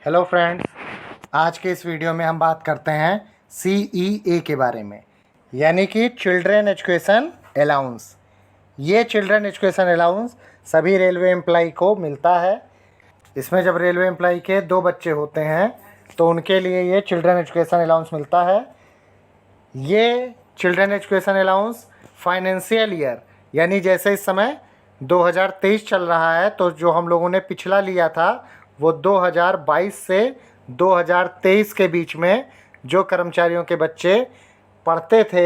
Hello friends, आज के इस वीडियो में हम बात करते हैं CEA के बारे में, यानी कि चिल्ड्रन एजुकेशन अलाउंस। ये चिल्ड्रन एजुकेशन अलाउंस सभी रेलवे एम्प्लॉय को मिलता है। इसमें जब रेलवे एम्प्लॉय के 2 बच्चे होते हैं तो उनके लिए ये चिल्ड्रन एजुकेशन अलाउंस मिलता है। ये children education allowance financial year, यानी जैसे इस समय 2023 चल रहा है, तो जो हम लोगों ने पिछला लिया था वो 2022 से 2023 के बीच में जो कर्मचारियों के बच्चे पढ़ते थे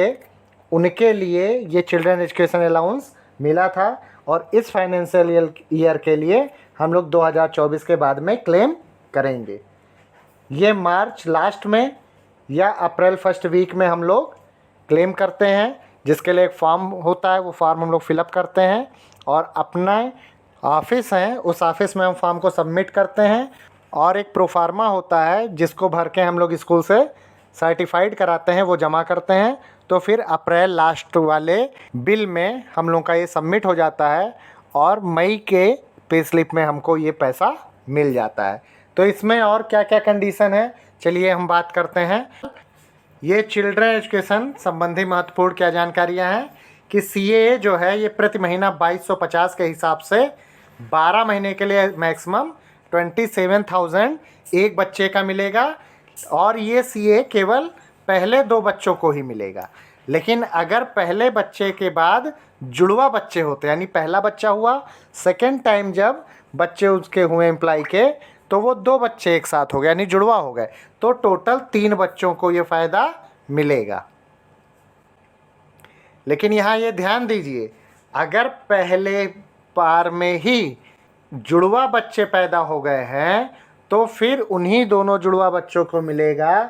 उनके लिए ये चिल्ड्रन एजुकेशन अलाउंस मिला था। और इस फाइनेंशियल ईयर के लिए हम लोग 2024 के बाद में क्लेम करेंगे। ये मार्च लास्ट में या अप्रैल फर्स्ट वीक में हम लोग क्लेम करते हैं, जिसके लिए एक फॉर्म होता है। वो फॉर्म हम लोग फिलअप करते हैं और अपना ऑफिस है, उस ऑफिस में हम फॉर्म को सबमिट करते हैं। और एक प्रोफार्मा होता है जिसको भर के हम लोग स्कूल से सर्टिफाइड कराते हैं, वो जमा करते हैं। तो फिर अप्रैल लास्ट वाले बिल में हम लोग का ये सबमिट हो जाता है और मई के पे स्लिप में हमको ये पैसा मिल जाता है। तो इसमें और क्या क्या कंडीशन है, चलिए हम बात करते हैं। ये चिल्ड्रन एजुकेशन संबंधी महत्वपूर्ण क्या जानकारियां हैं कि CAA जो है ये प्रति महीना 2250 के हिसाब से 12 महीने के लिए मैक्सिमम 27,000 एक बच्चे का मिलेगा। और ये CAA केवल पहले 2 बच्चों को ही मिलेगा। लेकिन अगर पहले बच्चे के बाद जुड़वा बच्चे होते, यानी पहला बच्चा हुआ, सेकेंड टाइम जब बच्चे उसके हुए एम्प्लॉय के, तो वो 2 बच्चे एक साथ हो गए, यानी जुड़वा हो गए, तो टोटल 3 बच्चों को ये फ़ायदा मिलेगा। लेकिन यहाँ ये ध्यान दीजिए, अगर पहले बार में ही जुड़वा बच्चे पैदा हो गए हैं तो फिर उन्हीं दोनों जुड़वा बच्चों को मिलेगा।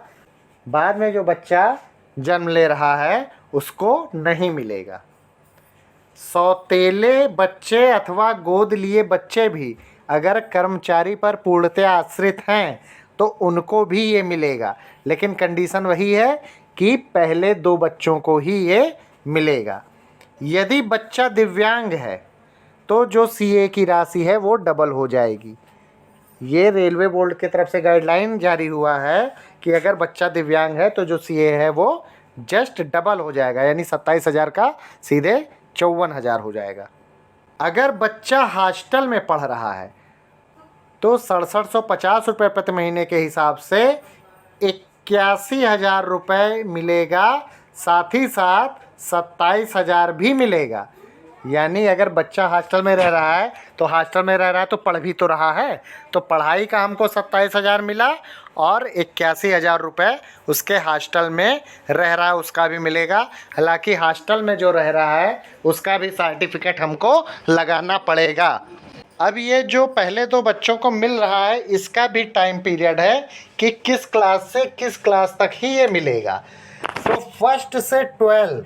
बाद में जो बच्चा जन्म ले रहा है उसको नहीं मिलेगा। सौतेले बच्चे अथवा गोद लिए बच्चे भी अगर कर्मचारी पर पूर्णतः आश्रित हैं तो उनको भी ये मिलेगा, लेकिन कंडीशन वही है कि पहले 2 बच्चों को ही ये मिलेगा। यदि बच्चा दिव्यांग है तो जो CA की राशि है वो डबल हो जाएगी। ये रेलवे बोर्ड की तरफ से गाइडलाइन जारी हुआ है कि अगर बच्चा दिव्यांग है तो जो CA है वो जस्ट डबल हो जाएगा, यानी 27,000 का सीधे 54,000 हो जाएगा। अगर बच्चा हॉस्टल में पढ़ रहा है तो 6750 रुपये प्रति महीने के हिसाब से 81,000 रुपये मिलेगा। साथ ही साथ 27,000 भी मिलेगा। यानी अगर बच्चा हॉस्टल में रह रहा है तो हॉस्टल में रह रहा है तो पढ़ भी तो रहा है, तो पढ़ाई का हमको 27,000 मिला और 81,000 रुपये उसके हॉस्टल में रह रहा है उसका भी मिलेगा। हालांकि हॉस्टल में जो रह रहा है उसका भी सर्टिफिकेट हमको लगाना पड़ेगा। अब ये जो पहले 2 बच्चों को मिल रहा है इसका भी टाइम पीरियड है कि किस क्लास से किस क्लास तक ही ये मिलेगा। तो फर्स्ट से 12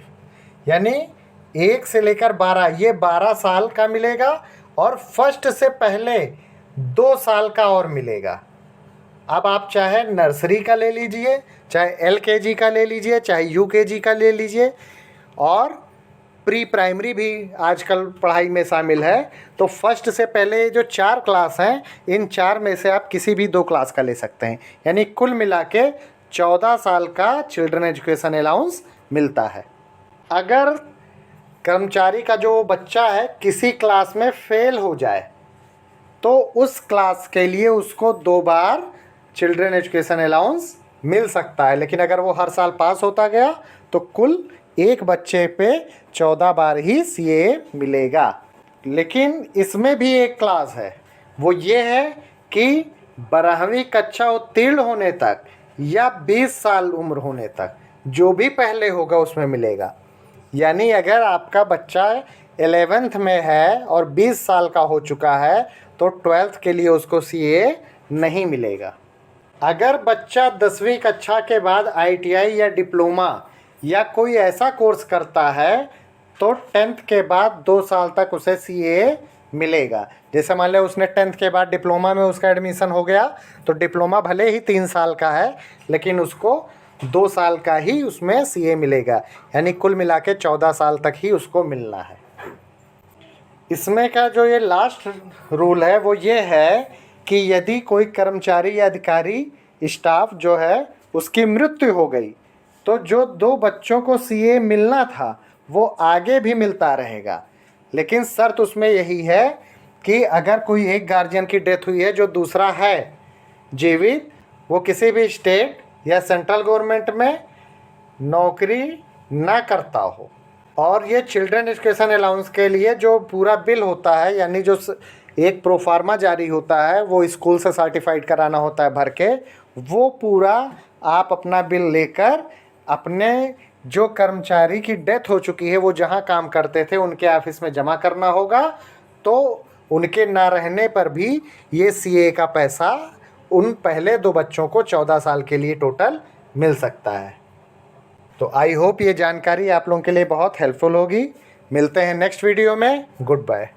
यानी 1 से लेकर 12, ये 12 साल का मिलेगा। और फर्स्ट से पहले 2 साल का और मिलेगा। अब आप चाहे नर्सरी का ले लीजिए, चाहे LKG का ले लीजिए, चाहे UKG का ले लीजिए, और प्री प्राइमरी भी आजकल पढ़ाई में शामिल है। तो फर्स्ट से पहले जो 4 क्लास हैं, इन 4 में से आप किसी भी 2 क्लास का ले सकते हैं। यानी कुल मिला के 14 साल का चिल्ड्रन एजुकेशन अलाउंस मिलता है। अगर कर्मचारी का जो बच्चा है किसी क्लास में फेल हो जाए तो उस क्लास के लिए उसको 2 बार चिल्ड्रन एजुकेशन अलाउंस मिल सकता है। लेकिन अगर वो हर साल पास होता गया तो कुल एक बच्चे पे 14 बार ही CA मिलेगा। लेकिन इसमें भी एक क्लास है, वो ये है कि 12वीं कक्षा उत्तीर्ण होने तक या 20 साल उम्र होने तक जो भी पहले होगा उसमें मिलेगा। यानी अगर आपका बच्चा 11th में है और 20 साल का हो चुका है तो 12th के लिए उसको CA नहीं मिलेगा। अगर बच्चा 10वीं कक्षा के बाद ITI या डिप्लोमा या कोई ऐसा कोर्स करता है तो 10th के बाद 2 साल तक उसे CA मिलेगा। जैसे मान लिया उसने 10th के बाद डिप्लोमा में उसका एडमिशन हो गया तो डिप्लोमा भले ही 3 साल का है लेकिन उसको 2 साल का ही उसमें CA मिलेगा। यानी कुल मिला के 14 साल तक ही उसको मिलना है। इसमें का जो ये लास्ट रूल है वो ये है कि यदि कोई कर्मचारी या अधिकारी स्टाफ जो है उसकी मृत्यु हो गई तो जो 2 बच्चों को सीए मिलना था वो आगे भी मिलता रहेगा। लेकिन शर्त उसमें यही है कि अगर कोई एक गार्जियन की डेथ हुई है जो दूसरा है जीवित, वो किसी भी स्टेट या सेंट्रल गवर्नमेंट में नौकरी ना करता हो। और ये चिल्ड्रन एजुकेशन अलाउंस के लिए जो पूरा बिल होता है, यानी जो एक प्रोफार्मा जारी होता है, वो स्कूल से सर्टिफाइड कराना होता है भर के, वो पूरा आप अपना बिल लेकर अपने जो कर्मचारी की डेथ हो चुकी है वो जहाँ काम करते थे उनके ऑफिस में जमा करना होगा। तो उनके ना रहने पर भी ये सीए का पैसा उन पहले 2 बच्चों को 14 साल के लिए टोटल मिल सकता है। तो आई होप ये जानकारी आप लोगों के लिए बहुत हेल्पफुल होगी। मिलते हैं नेक्स्ट वीडियो में। Good bye.